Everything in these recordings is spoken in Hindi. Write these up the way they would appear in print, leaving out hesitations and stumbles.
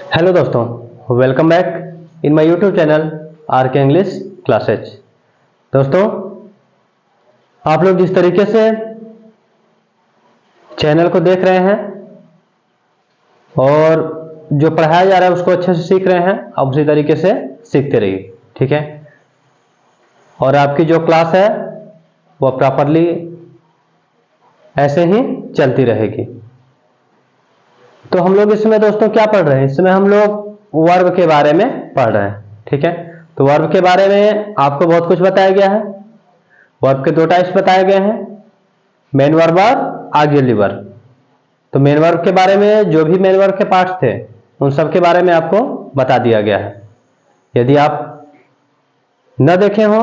हेलो दोस्तों, welcome back in my YouTube channel are के इंग्लिश क्लासेज। दोस्तों, आप लोग जिस तरीके से चैनल को देख रहे हैं और जो पढ़ाया जा रहा है उसको अच्छे से सीख रहे हैं, आप उसी तरीके से सीखते रहिए, ठीक है। और आपकी जो क्लास है वो प्रॉपरली ऐसे ही चलती रहेगी। तो हम लोग इसमें दोस्तों क्या पढ़ रहे हैं? इसमें हम लोग वर्ब के बारे में पढ़ रहे हैं, ठीक है। तो वर्ब के बारे में आपको बहुत कुछ बताया गया है। वर्ब के दो टाइप्स बताए गए हैं, मेन वर्ब और ऑक्सिलरी वर्ब। तो मेन वर्ब के बारे में जो भी मेन वर्ब के पार्ट्स थे उन सब के बारे में आपको बता दिया गया है। यदि आप न देखे हो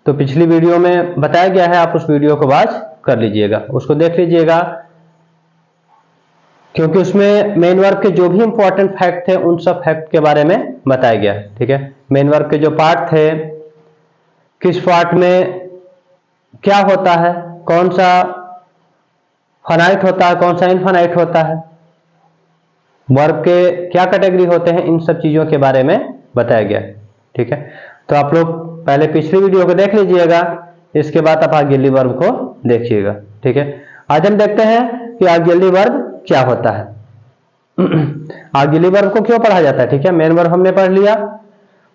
तो पिछली वीडियो में बताया गया है, आप उस वीडियो को वॉच कर लीजिएगा, उसको देख लीजिएगा, क्योंकि उसमें मेन वर्ब के जो भी इंपॉर्टेंट फैक्ट थे उन सब फैक्ट के बारे में बताया गया है, ठीक है। मेन वर्ब के जो पार्ट थे, किस पार्ट में क्या होता है, कौन सा फाइनाइट होता है, कौन सा इनफाइनाइट होता है, वर्ब के क्या कैटेगरी होते हैं, इन सब चीजों के बारे में बताया गया है, ठीक है। तो आप लोग पहले पिछली वीडियो को देख लीजिएगा, इसके बाद आप ऑक्सिलरी वर्ब को देखिएगा, ठीक है। आज हम देखते हैं कि ऑक्सिलरी वर्ब क्या होता है। ऑक्सिलरी वर्ब को क्यों पढ़ा जाता है, ठीक है। मेन वर्ब हमने पढ़ लिया,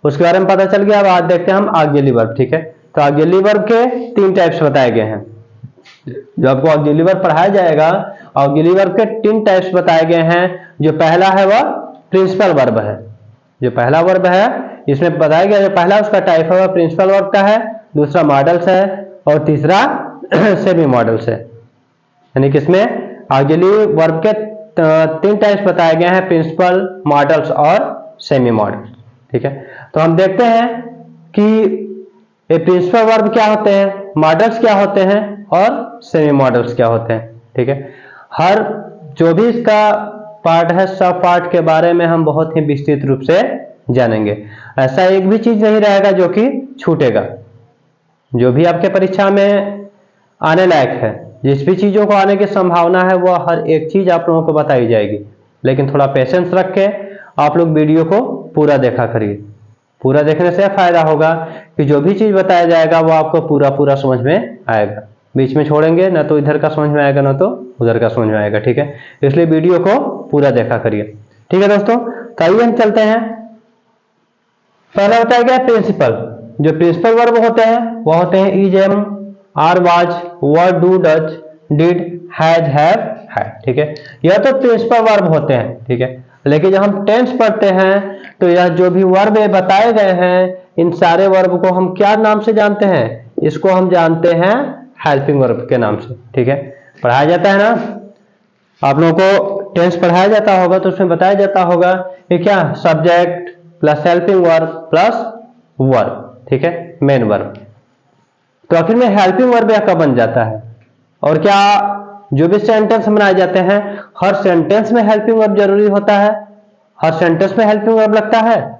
उसके बारे में पता चल गया। अब आज देखते हैं हम ऑक्सिलरी वर्ब, ठीक है। तो ऑक्सिलरी वर्ब के तीन टाइप्स बताए गए हैं। जो आपको ऑक्सिलरी वर्ब पढ़ाया जाएगा, ऑक्सिलरी वर्ब के तीन टाइप्स बताए गए हैं। जो पहला है वह प्रिंसिपल वर्ब है। जो पहला वर्ब है इसमें बताया गया, जो पहला उसका टाइप है वह प्रिंसिपल वर्ब का है, दूसरा मॉडल्स है और तीसरा सेमी मॉडल्स है। यानी कि इसमें ऑक्सिलरी वर्ब के तीन टाइप्स बताए गए हैं, प्रिंसिपल, मॉडल्स और सेमी मॉडल्स, ठीक है। तो हम देखते हैं कि ये प्रिंसिपल वर्ब क्या होते हैं, मॉडल्स क्या होते हैं और सेमी मॉडल्स क्या होते हैं, ठीक है। हर जो भी इसका पार्ट है, सब पार्ट के बारे में हम बहुत ही विस्तृत रूप से जानेंगे। ऐसा एक भी चीज नहीं रहेगा जो कि छूटेगा। जो भी आपके परीक्षा में आने लायक है, जिस भी चीजों को आने की संभावना है, वह हर एक चीज आप लोगों को बताई जाएगी। लेकिन थोड़ा पेशेंस रख के आप लोग वीडियो को पूरा देखा करिए। पूरा देखने से फायदा होगा कि जो भी चीज बताया जाएगा वो आपको पूरा पूरा समझ में आएगा। बीच में छोड़ेंगे ना तो इधर का समझ में आएगा ना तो उधर का समझ में आएगा, ठीक है। इसलिए वीडियो को पूरा देखा करिए, ठीक है दोस्तों। तो आइए हम चलते हैं। पहला बताया गया प्रिंसिपल। जो प्रिंसिपल वर्ब होते हैं वह होते हैं is, am, are, was, were, do, does, did, has, have, had, ठीक है। यह तो प्रिंसिपल वर्ब होते हैं, ठीक है। लेकिन जब हम टेंस पढ़ते हैं तो यह जो भी वर्ब बताए गए हैं, इन सारे वर्ब को हम क्या नाम से जानते हैं? इसको हम जानते हैं हेल्पिंग वर्ब के नाम से, ठीक है। पढ़ाया जाता है ना, आप लोगों को टेंस पढ़ाया जाता होगा तो उसमें बताया जाता होगा कि क्या subject plus helping verb plus verb, ठीक है, मेन वर्ब। तो आखिर में हेल्पिंग वर्ब कब बन जाता है? और क्या जो भी सेंटेंस बनाए जाते हैं हर सेंटेंस में हेल्पिंग वर्ब जरूरी होता है? हर सेंटेंस में हेल्पिंग वर्ब लगता है?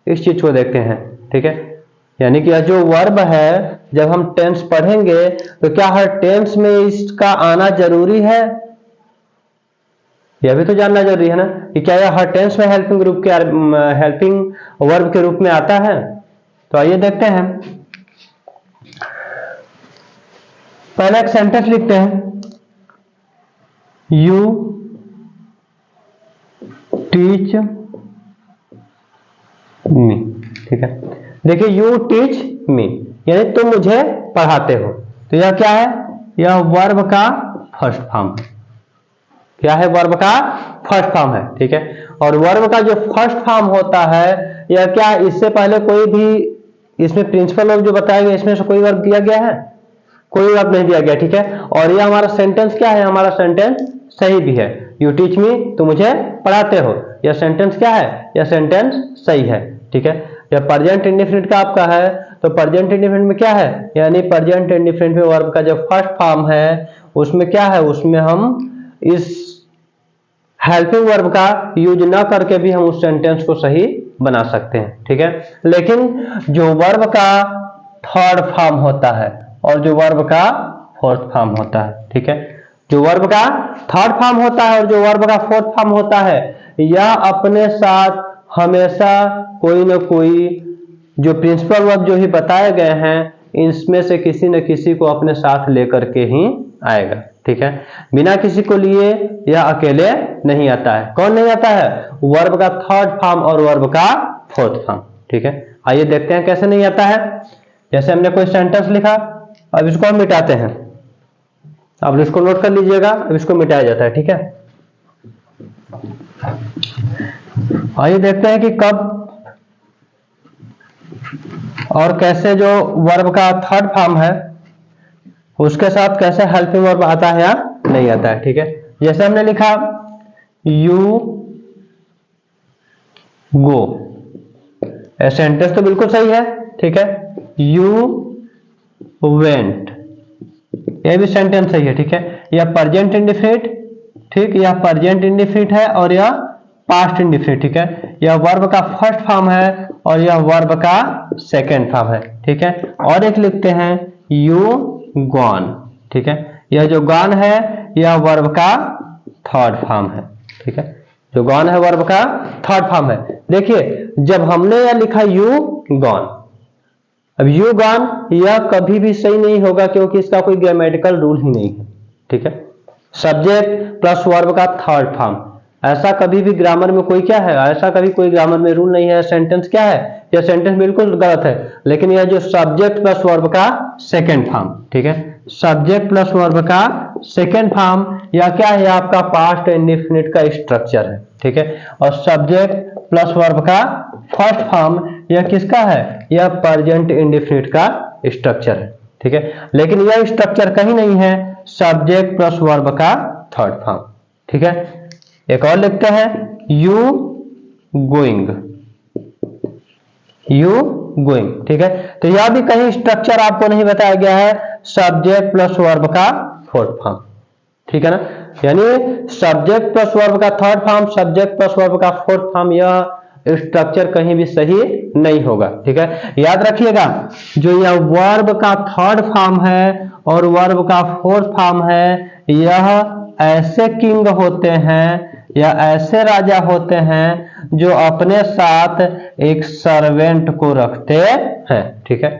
इस चीज को देखते हैं, ठीक है। यानी कि यह जो वर्ब है, जब हम टेंस पढ़ेंगे तो क्या हर टेंस में इसका आना जरूरी है? यह भी तो जानना जरूरी है ना कि क्या यह हर टेंस में हेल्पिंग वर्ब के रूप में आता है। तो आइए देखते हैं। पहला एक सेंटेंस लिखते हैं, यू टीच मी, ठीक है। देखिए, यू टीच मी यानी तुम मुझे पढ़ाते हो। तो यह क्या है? यह वर्ब का फर्स्ट फॉर्म है। क्या है? वर्ब का फर्स्ट फॉर्म है, ठीक है। और वर्ब का जो फर्स्ट फॉर्म होता है यह क्या, इससे पहले कोई भी इसमें प्रिंसिपल वर्ब जो बताया गया इसमें से कोई वर्ब दिया गया है? कोई वर्ब नहीं दिया गया, ठीक है। और यह हमारा सेंटेंस क्या है? हमारा सेंटेंस सही भी है। यू टीच मी, तो मुझे पढ़ाते हो, यह सेंटेंस क्या है? यह सेंटेंस सही है, ठीक है। जब प्रेजेंट इंडेफिनिट का आपका है तो प्रेजेंट इंडेफिनिट में क्या है? यानी प्रेजेंट इंडेफिनिट में वर्ब का जो फर्स्ट फॉर्म है उसमें क्या है? उसमें हम इस हेल्पिंग वर्ब का यूज ना करके भी हम उस सेंटेंस को सही बना सकते हैं, ठीक है। लेकिन जो वर्ब का थर्ड फॉर्म होता है और जो वर्ब का फोर्थ फॉर्म होता है, ठीक है। जो वर्ब का थर्ड फॉर्म होता है और जो वर्ब का फोर्थ फॉर्म होता है, यह अपने साथ हमेशा कोई न कोई जो प्रिंसिपल वर्ब जो ही बताए गए हैं इसमें से किसी न किसी को अपने साथ लेकर के ही आएगा। ठीक है, बिना किसी को लिए यह अकेले नहीं आता है। कौन नहीं आता है? वर्ब का थर्ड फॉर्म और वर्ब का फोर्थ फॉर्म। ठीक है, आइए देखते हैं कैसे नहीं आता है। जैसे हमने कोई सेंटेंस लिखा, अब इसको हम मिटाते हैं। अब इसको नोट कर लीजिएगा, अब इसको मिटाया जाता है। ठीक है, आइए देखते हैं कि कब और कैसे जो वर्ब का थर्ड फॉर्म है उसके साथ कैसे हेल्पिंग वर्ब आता है या नहीं आता है। ठीक है, जैसे हमने लिखा यू गो, सेंटेंस तो बिल्कुल सही है। ठीक है, यू वेंट, यह भी सेंटेंस सही है। ठीक है, यह प्रेजेंट इंडेफिनिट, ठीक, यह प्रेजेंट इंडेफिनिट है और यह पास्ट इंडेफिनिट। ठीक है, यह वर्ब का फर्स्ट फॉर्म है और यह वर्ब का सेकंड फॉर्म है। ठीक है, और एक लिखते हैं यू गॉन। ठीक है, यह जो गॉन है यह वर्ब का थर्ड फॉर्म है। ठीक है, जो गॉन है वर्ब का थर्ड फॉर्म है। देखिए, जब हमने यह लिखा यू गॉन, अब यू गॉन यह कभी भी सही नहीं होगा क्योंकि इसका कोई ग्रामेटिकल रूल ही नहीं है। ठीक है, सब्जेक्ट प्लस वर्ब का थर्ड फॉर्म, ऐसा कभी भी ग्रामर में कोई क्या है, ऐसा कभी कोई ग्रामर में रूल नहीं है। सेंटेंस क्या है, यह सेंटेंस बिल्कुल गलत है। लेकिन यह जो सब्जेक्ट प्लस वर्ब का सेकंड फॉर्म, ठीक है, सब्जेक्ट प्लस वर्ब का सेकंड फॉर्म या क्या है, आपका पास्ट इंडेफिनिट का स्ट्रक्चर है। ठीक है, और सब्जेक्ट प्लस वर्ब का फर्स्ट फॉर्म यह किसका है, यह प्रेजेंट इंडेफिनिट का स्ट्रक्चर है। ठीक है, लेकिन यह स्ट्रक्चर कहीं नहीं है सब्जेक्ट प्लस वर्ब का थर्ड फॉर्म। ठीक है, एक और लिखते हैं यू गोइंग, यू गोइंग। ठीक है, तो यह भी कहीं स्ट्रक्चर आपको नहीं बताया गया है सब्जेक्ट प्लस वर्ब का फोर्थ फॉर्म। ठीक है ना, यानी सब्जेक्ट प्लस वर्ब का third form, subject plus verb का फोर्थ फॉर्म, यह स्ट्रक्चर कहीं भी सही नहीं होगा। ठीक है, याद रखिएगा, जो यह वर्ब का थर्ड फॉर्म है और वर्ब का फोर्थ फॉर्म है, यह ऐसे किंग होते हैं या ऐसे राजा होते हैं जो अपने साथ एक सर्वेंट को रखते हैं। ठीक है,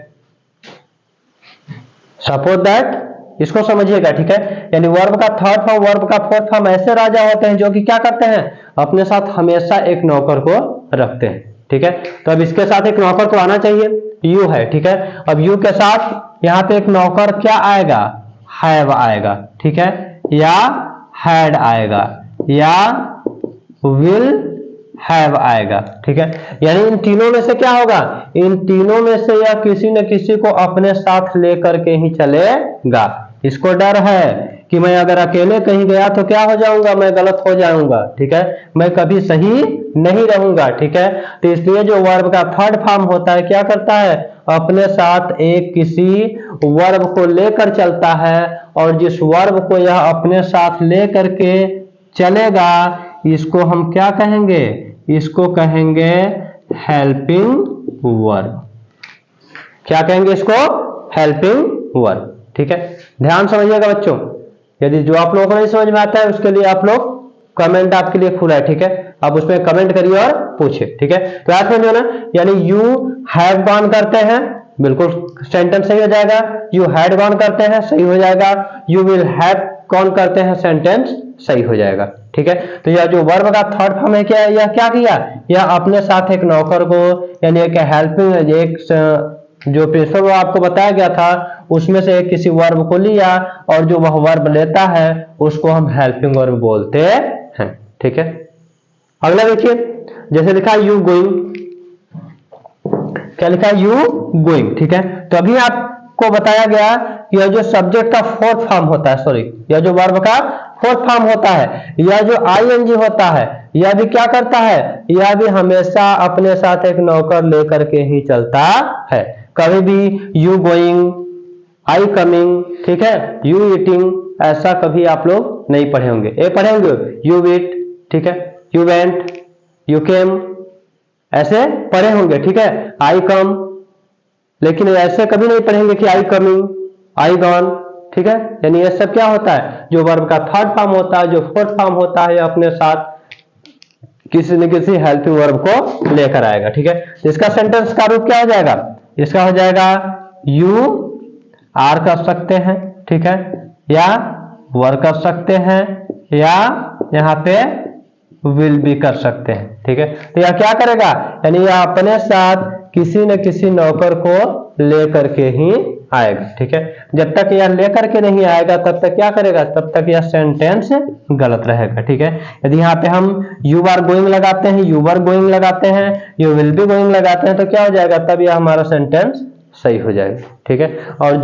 सपोज दैट, इसको समझिएगा। ठीक है, यानी वर्ब का थर्ड फॉर्म वर्ब का फोर्थ फॉर्म ऐसे राजा होते हैं जो कि क्या करते हैं, अपने साथ हमेशा एक नौकर को रखते हैं। ठीक है, तो अब इसके साथ एक नौकर तो आना चाहिए, यू है। ठीक है, अब यू के साथ यहाँ पे एक नौकर क्या आएगा, हैव आएगा। ठीक है, या हैड आएगा या विल हैव आएगा। ठीक है, यानी इन तीनों में से क्या होगा, इन तीनों में से यह किसी न किसी को अपने साथ लेकर के ही चलेगा। इसको डर है कि मैं अगर अकेले कहीं गया तो क्या हो जाऊंगा, मैं गलत हो जाऊंगा। ठीक है, मैं कभी सही नहीं रहूंगा। ठीक है, तो इसलिए जो वर्ब का थर्ड फॉर्म होता है क्या करता है, अपने साथ एक किसी वर्ब को लेकर चलता है और जिस वर्ब को यह अपने साथ लेकर के चलेगा इसको हम क्या कहेंगे, इसको कहेंगे हेल्पिंग वर्ब। क्या कहेंगे इसको, हेल्पिंग वर्ब। ठीक है, ध्यान समझिएगा बच्चों, यदि जो आप लोगों को नहीं समझ में आता है उसके लिए आप लोग कमेंट आपके लिए खुला है। ठीक है, आप उसमें कमेंट करिए और पूछिए। ठीक है, तो याद समझो ना, यानी यू हैव गॉन करते हैं, बिल्कुल सेंटेंस सही हो जाएगा। यू हैड गॉन करते हैं, सही हो जाएगा। यू विल हैव गॉन करते हैं, सेंटेंस सही हो जाएगा। ठीक है, तो यह जो वर्ब का थर्ड फॉर्म है, क्या यह क्या किया, यह अपने साथ एक नौकर को यानी एक हेल्पिंग, एक जो प्रिंसिपल आपको बताया गया था उसमें से किसी वर्ब को लिया और जो वह वर्ब लेता है उसको हम हेल्पिंग वर्ब बोलते हैं। ठीक है, अगला देखिए, जैसे लिखा यू गोइंग, क्या लिखा, यू गोइंग। ठीक है, तो अभी आपको बताया गया कि यह जो सब्जेक्ट का फोर्थ फॉर्म होता है, सॉरी, यह जो वर्ब का फोर्थ फॉर्म होता है, यह जो आईएनजी होता है, यह भी क्या करता है, यह भी हमेशा अपने साथ एक नौकर लेकर के ही चलता है। कभी भी यू गोइंग, आई कमिंग, ठीक है, यू ईटिंग, ऐसा कभी आप लोग नहीं पढ़े होंगे। एक पढ़े होंगे यू ईट, ठीक है, यू वेंट, यू केम, ऐसे पढ़े होंगे। ठीक है, आई कम, लेकिन ऐसे कभी नहीं पढ़ेंगे कि आई कमिंग, आई गॉन। ठीक है, यानी ये सब क्या होता है, जो वर्ब का थर्ड फॉर्म होता है, जो फोर्थ फॉर्म होता है, अपने साथ किसी न किसी हेल्पिंग वर्ब को लेकर आएगा, ठीक है। इसका सेंटेंस का रूप क्या हो जाएगा, इसका हो जाएगा यू आर कर सकते हैं, ठीक है, या वर कर सकते हैं, या यहाँ पे विल भी कर सकते हैं, ठीक है। तो यह क्या करेगा, यानी यह अपने साथ किसी न किसी नौकर को लेकर के ही आएगा, ठीक है। जब तक यह लेकर के नहीं आएगा तब तक क्या करेगा, तब तक यह सेंटेंस गलत रहेगा, ठीक है। यदि यहाँ पे हम यू आर गोइंग लगाते हैं, यू वर गोइंग लगाते हैं, यू विल बी गोइंग लगाते हैं, तो क्या हो जाएगा, तब यह हमारा सेंटेंस सही हो जाएगा, ठीक है। और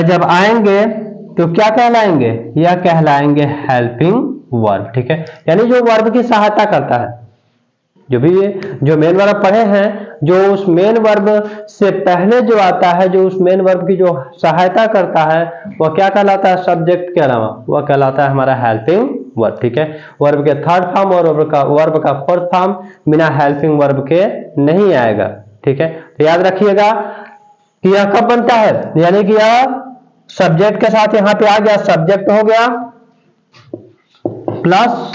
जब आएंगे तो क्या कहलाएंगे, यह कहलाएंगे हेल्पिंग वर्ब, ठीक है। यानी जो वर्ब की सहायता करता है, जो मेन वर्ब पढ़े हैं, जो उस मेन वर्ब से पहले जो आता है, जो उस मेन वर्ब की जो सहायता करता है, वह क्या कहलाता है, सब्जेक्ट के अलावा वह कहलाता है हमारा हेल्पिंग वर्ब, ठीक है। वर्ब के थर्ड फॉर्म और वर्ब का फोर्थ फॉर्म बिना हेल्पिंग वर्ब के नहीं आएगा, ठीक है। तो याद रखिएगा कि यह कब बनता है, यानी कि यह सब्जेक्ट के साथ यहां पे आ गया, सब्जेक्ट हो गया प्लस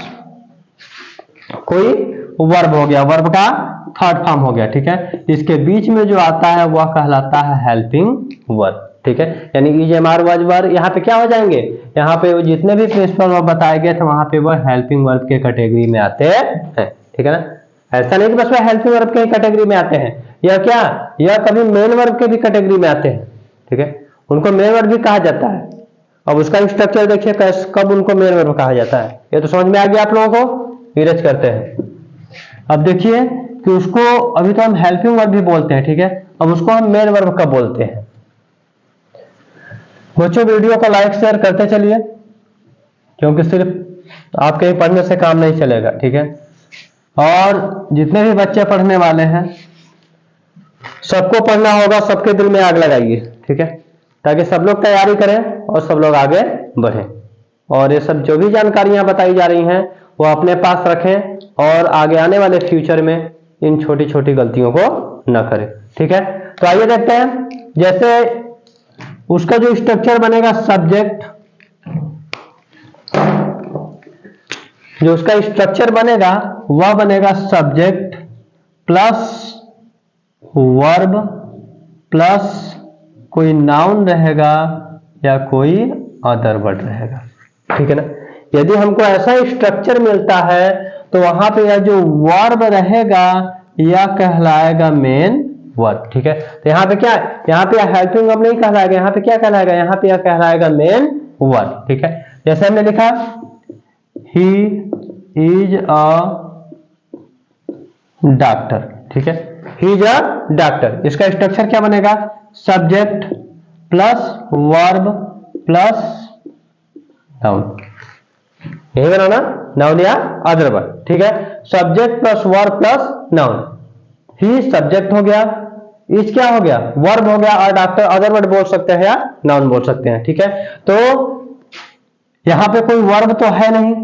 कोई वर्ब हो गया, वर्ब का थर्ड फॉर्म हो गया, ठीक है। इसके बीच में जो आता है वह कहलाता है हेल्पिंग वर्ब, ठीक है। यानी is am are was were यहाँ पे क्या हो जाएंगे, यहाँ पे जितने भी प्रिंसिपल वर्ब बताए गए थे वहां पे वह हेल्पिंग वर्ब के कैटेगरी में आते हैं, ठीक है ना। ऐसा नहीं कि बस वह हेल्पिंग वर्ब के कैटेगरी में आते हैं, यह क्या, यह कभी मेन वर्ब के भी कैटेगरी में आते हैं, ठीक है। उनको मेन वर्ब भी कहा जाता है। अब उसका स्ट्रक्चर देखिए कब उनको मेन वर्ब कहा जाता है, ये तो समझ में आ गया आप लोगों को। नीरज करते हैं, अब देखिए कि उसको अभी तो हम हेल्पिंग वर्ब भी बोलते हैं, ठीक है। अब उसको हम मेन वर्ब कब बोलते हैं। बच्चों वीडियो को लाइक शेयर करते चलिए, क्योंकि सिर्फ आपके ही पढ़ने से काम नहीं चलेगा, ठीक है। और जितने भी बच्चे पढ़ने वाले हैं सबको पढ़ना होगा, सबके दिल में आग लगाइए, ठीक है, ताकि सब लोग तैयारी करें और सब लोग आगे बढ़ें। और ये सब जो भी जानकारियां बताई जा रही हैं वो अपने पास रखें और आगे आने वाले फ्यूचर में इन छोटी छोटी गलतियों को न करें, ठीक है। तो आइए देखते हैं, जैसे उसका जो स्ट्रक्चर बनेगा सब्जेक्ट, जो उसका स्ट्रक्चर बनेगा वह बनेगा सब्जेक्ट प्लस वर्ब प्लस कोई नाउन रहेगा या कोई अदर वर्ड रहेगा, ठीक है ना। यदि हमको ऐसा स्ट्रक्चर मिलता है तो वहां पे यह जो वर्ब रहेगा यह कहलाएगा मेन वर्ब, ठीक है। तो यहाँ पे क्या, यहाँ पे हेल्पिंग वर्ब नहीं कहलाएगा, यहाँ पे क्या कहलाएगा, यहाँ पे यह कहलाएगा मेन वर्ब, ठीक है। जैसे हमने लिखा ही इज अ डॉक्टर, ठीक है, ही इज अ डॉक्टर। इसका स्ट्रक्चर क्या बनेगा, subject plus verb plus noun, यही बनाना, नाउन या अदर वर्ड, ठीक है। Subject plus verb plus noun, he subject हो गया, इज क्या हो गया, वर्ब हो गया, और डॉक्टर अदर वर्ड बोल सकते हैं या नाउन बोल सकते हैं, ठीक है। तो यहां पे कोई वर्ब तो है नहीं,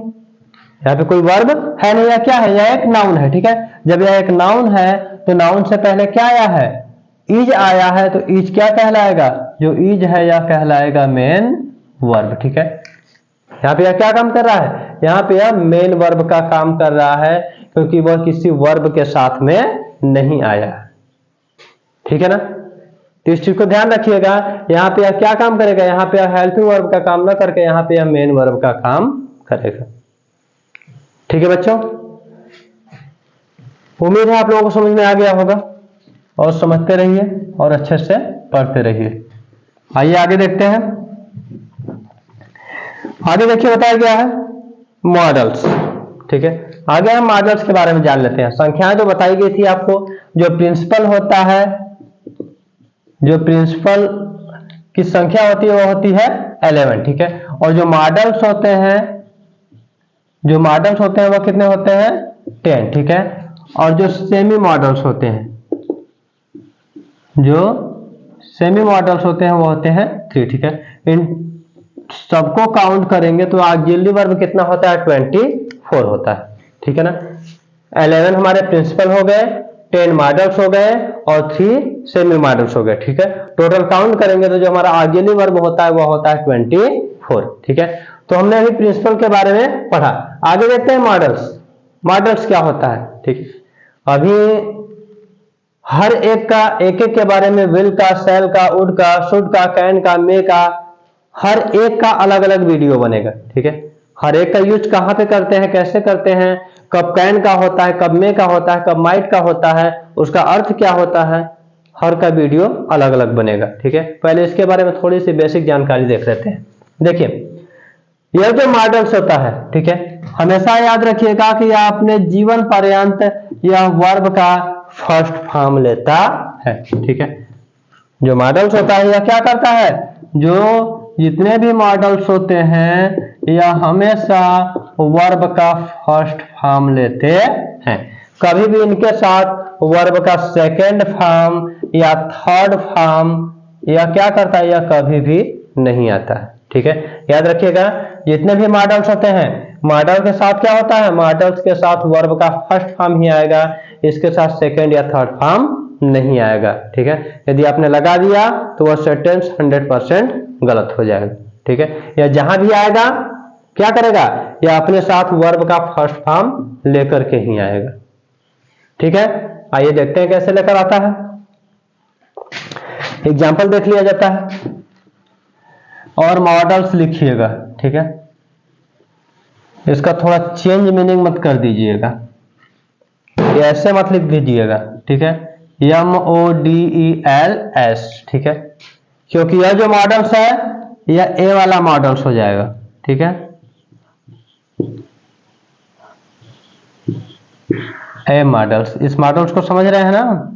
यहाँ पे कोई वर्ब है नहीं, या क्या है, यह एक नाउन है, ठीक है। जब यह एक नाउन है तो नाउन से पहले क्या आया है, इज आया है, तो इज क्या कहलाएगा, जो इज है यह कहलाएगा मेन वर्ब, ठीक है। यहाँ पे यह क्या काम कर रहा है, यहाँ पे यह मेन वर्ब का काम कर रहा है, क्योंकि वह किसी वर्ब के साथ में नहीं आया है, ठीक है ना। तो इस चीज को ध्यान रखिएगा, यहाँ पे यह क्या काम करेगा, यहाँ पे यह हेल्पिंग वर्ब का काम ना करके यहाँ पे यह मेन वर्ब का काम करेगा, ठीक है बच्चों। उम्मीद है आप लोगों को समझ में आ गया होगा, और समझते रहिए और अच्छे से पढ़ते रहिए। आइए आगे देखते हैं। आगे देखिए बताया गया है मॉडल्स, ठीक है। आगे हम मॉडल्स के बारे में जान लेते हैं। संख्याएं जो बताई गई थी आपको, जो प्रिंसिपल होता है, जो प्रिंसिपल की संख्या होती है वो होती है 11, ठीक है। और जो मॉडल्स होते हैं, जो मॉडल्स होते हैं वो कितने होते हैं 10, ठीक है। और जो सेमी मॉडल्स होते हैं, जो सेमी मॉडल्स होते हैं वो होते हैं 3, ठीक है। इन सबको काउंट करेंगे तो ऑक्सिलरी वर्ब कितना होता है 24 होता है, ठीक है ना। 11 हमारे प्रिंसिपल हो गए, 10 मॉडल्स हो गए और 3 सेमी मॉडल्स हो गए, ठीक है। टोटल काउंट करेंगे तो जो हमारा ऑक्सिलरी वर्ब होता है वो होता है 24, ठीक है। तो हमने अभी प्रिंसिपल के बारे में पढ़ा। आगे देखते हैं मॉडल्स। मॉडल्स क्या होता है, ठीक है। अभी हर एक का एक एक के बारे में, विल का, शैल का, वुड का, शुड का, कैन का, मे का, हर एक का अलग अलग वीडियो बनेगा, ठीक है। हर एक का यूज कहाँ पे करते हैं, कैसे करते हैं, कब कैन का होता है, कब मे का होता है, कब माइट का होता है, उसका अर्थ क्या होता है, हर का वीडियो अलग अलग बनेगा, ठीक है। पहले इसके बारे में थोड़ी सी बेसिक जानकारी देख लेते हैं। देखिए यह जो मॉडल्स होता है, ठीक है, हमेशा याद रखिएगा कि यह अपने जीवन पर्यंत यह वर्ब का फर्स्ट फॉर्म लेता है, ठीक है। जो मॉडल्स होता है यह क्या करता है, जो जितने भी मॉडल्स होते हैं यह हमेशा वर्ब का फर्स्ट फॉर्म लेते हैं। कभी भी इनके साथ वर्ब का सेकेंड फॉर्म या थर्ड फॉर्म या क्या करता है, यह कभी भी नहीं आता है, ठीक है। याद रखिएगा जितने भी मॉडल्स होते हैं, मॉडल के साथ क्या होता है, मॉडल्स के साथ वर्ब का फर्स्ट फॉर्म ही आएगा, इसके साथ सेकेंड या थर्ड फॉर्म नहीं आएगा, ठीक है। यदि आपने लगा दिया तो वह सेंटेंस 100% गलत हो जाएगा, ठीक है। या जहां भी आएगा क्या करेगा, या अपने साथ वर्ब का फर्स्ट फॉर्म लेकर के ही आएगा, ठीक है। आइए देखते हैं कैसे लेकर आता है। एग्जाम्पल देख लिया जाता है और मॉडल्स लिखिएगा, ठीक है। इसका थोड़ा चेंज मीनिंग मत कर दीजिएगा, ऐसे मत लिख दीजिएगा, ठीक है। MODELS, ठीक है, क्योंकि यह जो मॉडल्स है यह ए वाला मॉडल्स हो जाएगा, ठीक है। ए मॉडल्स, इस मॉडल्स को समझ रहे हैं ना,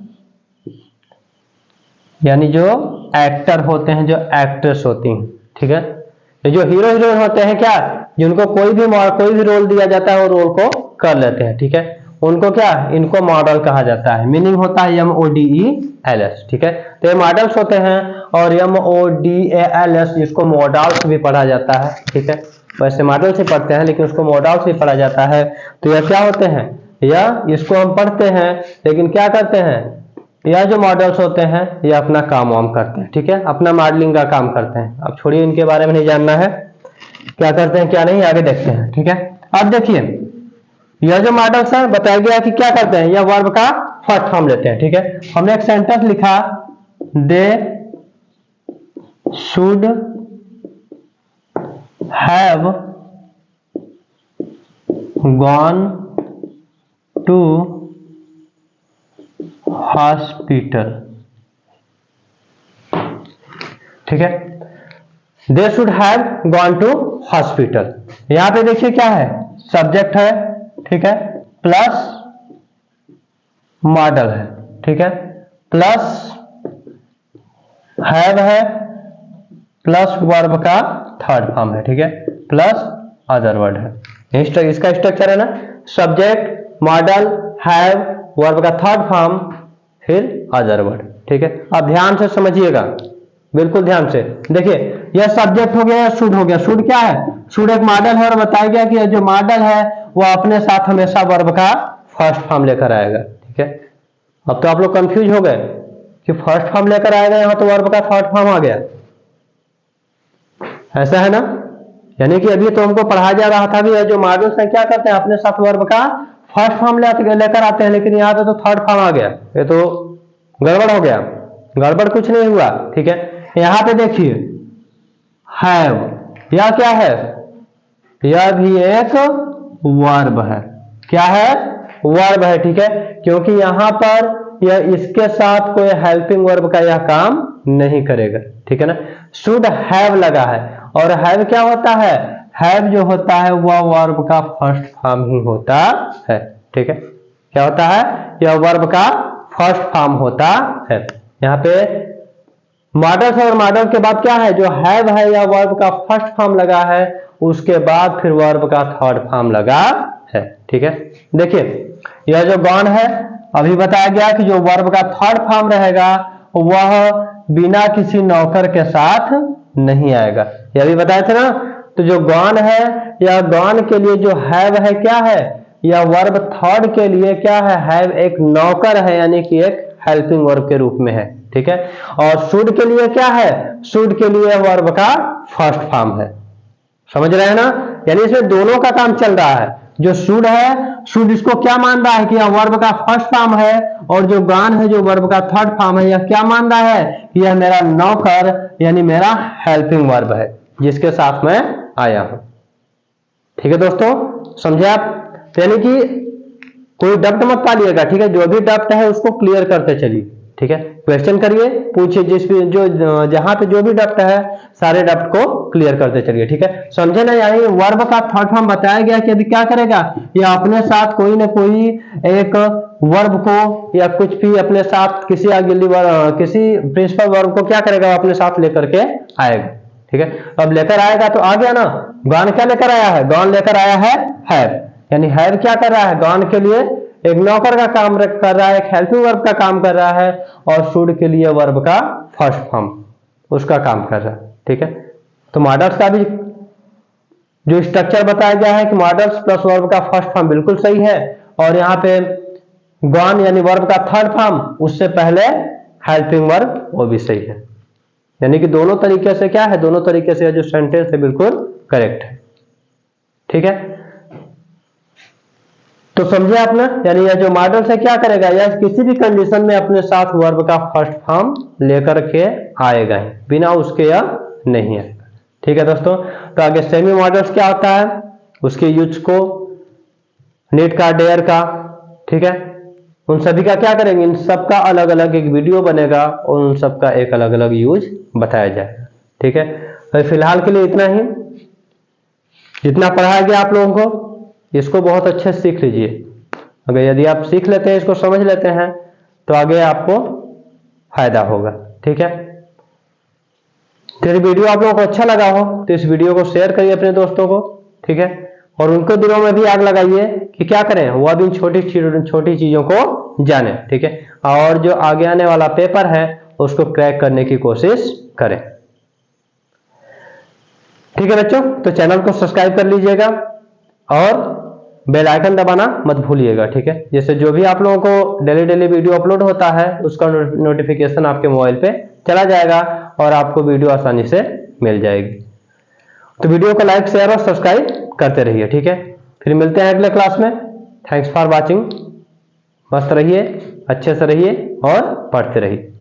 यानी जो एक्टर होते हैं, जो एक्ट्रेस होती हैं, ठीक है। ये जो हीरो हीरोइन होते हैं क्या, जिनको कोई भी रोल दिया जाता है वो रोल को कर लेते हैं, ठीक है, उनको क्या, इनको मॉडल कहा जाता है। मीनिंग होता है MODELS, ठीक है। तो ये मॉडल्स होते हैं और MODELS जिसको मॉडल्स भी पढ़ा जाता है, ठीक है। वैसे मॉडल से पढ़ते हैं लेकिन उसको मॉडल्स भी पढ़ा जाता है। तो यह क्या होते हैं, या इसको हम पढ़ते हैं लेकिन क्या करते हैं, यह जो मॉडल्स होते हैं ये अपना काम वाम करते हैं, ठीक है, अपना मॉडलिंग का काम करते हैं। अब छोड़िए, इनके बारे में नहीं जानना है क्या करते हैं क्या नहीं, आगे देखते हैं, ठीक है। अब देखिए यह जो मॉडल्स है बताया गया कि क्या करते हैं, यह वर्ब का फर्स्ट फॉर्म लेते हैं, ठीक है। हमने एक सेंटेंस लिखा, they should have gone to hospital, ठीक है। They should have gone to hospital. यहां पे देखिए क्या है, सब्जेक्ट है, ठीक है, प्लस मॉडल है, ठीक है, प्लस हैव है, प्लस वर्ब का थर्ड फॉर्म है, ठीक है, प्लस अदर वर्ड है। इसका स्ट्रक्चर है ना, सब्जेक्ट, मॉडल, हैव, वर्ब का थर्ड फॉर्म, फिर अदर वर्ड, ठीक है। अब ध्यान से समझिएगा, बिल्कुल ध्यान से देखिए, यह सब्जेक्ट हो गया या शुड हो गया। शुड क्या है, शुड एक मॉडल है और बताया गया कि जो मॉडल है वो अपने साथ हमेशा वर्ब का फर्स्ट फॉर्म लेकर आएगा, ठीक है। अब तो आप लोग कंफ्यूज हो गए कि फर्स्ट फॉर्म लेकर आएगा, यहां तो वर्ब का थर्ड फॉर्म आ गया, ऐसा है ना। यानी कि अभी तो हमको पढ़ाया जा रहा था भी, जो मॉडल्स हैं क्या करते हैं, अपने साथ वर्ब का फर्स्ट फॉर्म लेकर आते हैं, लेकिन यहाँ पे तो थर्ड फॉर्म आ गया, ये तो गड़बड़ हो गया। गड़बड़ कुछ नहीं हुआ, ठीक है। यहाँ पे देखिए हैव, यह क्या है, यह भी एक वर्ब है, क्या है, वर्ब है, ठीक है। क्योंकि यहाँ पर यह इसके साथ कोई हेल्पिंग वर्ब का यह काम नहीं करेगा, ठीक है ना। शुड हैव लगा है, और हैव क्या होता है, हैव जो होता है वह वर्ब का फर्स्ट फॉर्म ही होता है, ठीक है। क्या होता है, यह वर्ब का फर्स्ट फॉर्म होता है। यहाँ पे मॉडल और मॉडल के बाद क्या है, जो हैव है यह वर्ब का फर्स्ट फॉर्म लगा है, उसके बाद फिर वर्ब का थर्ड फॉर्म लगा है, ठीक है। देखिए यह जो गॉन है, अभी बताया गया कि जो वर्ब का थर्ड फॉर्म रहेगा वह बिना किसी नौकर के साथ नहीं आएगा, यह भी बताए थे ना। तो जो गॉन है, यह गॉन के लिए जो हैव है क्या है, यह वर्ब थर्ड के लिए क्या है, हैव एक नौकर है, यानी कि एक हेल्पिंग वर्ब के रूप में है, ठीक है। और शुड के लिए क्या है, शुड के लिए वर्ब का फर्स्ट फॉर्म है, समझ रहे हैं ना, यानी इसमें दोनों का काम चल रहा है। जो शुड है, शुड इसको क्या मान रहा है कि यह वर्ब का फर्स्ट फॉर्म है, और जो गॉन है जो वर्ब का थर्ड फॉर्म है, यह क्या मान रहा है कि यह मेरा नौकर यानी मेरा हेल्पिंग वर्ब है जिसके साथ मैं आया हूं। ठीक है दोस्तों, समझे आप? यानी कि कोई डब्ट मत पालिएगा, ठीक है, जो भी डब्ट है उसको क्लियर करते चलिए। ठीक है, क्वेश्चन करिए, पूछिए, जिस भी जो जहां पे जो भी डब्ट है सारे डब्ट को क्लियर करते चलिए। ठीक है, समझे ना? यानी वर्ब का थर्ड फॉर्म बताया गया कि अभी क्या करेगा, या अपने साथ कोई ना कोई एक वर्ब को या कुछ भी अपने साथ किसी किसी प्रिंसिपल वर्ब को क्या करेगा, अपने साथ लेकर के आएगा। ठीक है, अब लेकर आएगा तो आ गया ना। गॉन क्या लेकर आया है? गॉन लेकर आया है हैव, यानी हैव क्या कर रहा है? गॉन के लिए एक नौकर का काम कर रहा है, एक हेल्पिंग वर्ब का काम कर रहा है, और शुड के लिए वर्ब का फर्स्ट फॉर्म उसका काम कर रहा है। ठीक है, तो मॉडल्स का भी जो स्ट्रक्चर बताया गया है कि मॉडल्स प्लस वर्ब का फर्स्ट फॉर्म बिल्कुल सही है, और यहाँ पे गॉन यानी वर्ब का थर्ड फॉर्म उससे पहले हेल्पिंग वर्ब वो भी सही है। यानी कि दोनों तरीके से क्या है, दोनों तरीके से जो सेंटेंस है बिल्कुल करेक्ट है। ठीक है, तो समझे आपने? यानी यह जो मॉडल है क्या करेगा, यह किसी भी कंडीशन में अपने साथ वर्ब का फर्स्ट फॉर्म लेकर के आएगा ही, बिना उसके यह नहीं आएगा। ठीक है दोस्तों, तो आगे सेमी मॉडल्स क्या होता है, उसके यूज को, नीड का, डेयर का, ठीक है, उन सभी का क्या करेंगे, इन सब का अलग अलग एक वीडियो बनेगा और उन सब का एक अलग अलग यूज बताया जाएगा। ठीक है, तो फिलहाल के लिए इतना ही, जितना पढ़ाया गया आप लोगों को इसको बहुत अच्छे से सीख लीजिए। अगर यदि आप सीख लेते हैं, इसको समझ लेते हैं, तो आगे आपको फायदा होगा। ठीक है, तेरी वीडियो आप लोगों को अच्छा लगा हो तो इस वीडियो को शेयर करिए अपने दोस्तों को। ठीक है, और उनको दिलों में भी आग लगाइए कि क्या करें, वह भी छोटी छोटी चीजों को जाने। ठीक है, और जो आगे आने वाला पेपर है उसको क्रैक करने की कोशिश करें। ठीक है बच्चों, तो चैनल को सब्सक्राइब कर लीजिएगा और बेल आइकन दबाना मत भूलिएगा। ठीक है, जैसे जो भी आप लोगों को डेली वीडियो अपलोड होता है उसका नोटिफिकेशन आपके मोबाइल पे चला जाएगा और आपको वीडियो आसानी से मिल जाएगी। तो वीडियो को लाइक, शेयर और सब्सक्राइब करते रहिए। ठीक है, फिर मिलते हैं अगले क्लास में। Thanks for watching. मस्त रहिए, अच्छे से रहिए और पढ़ते रहिए।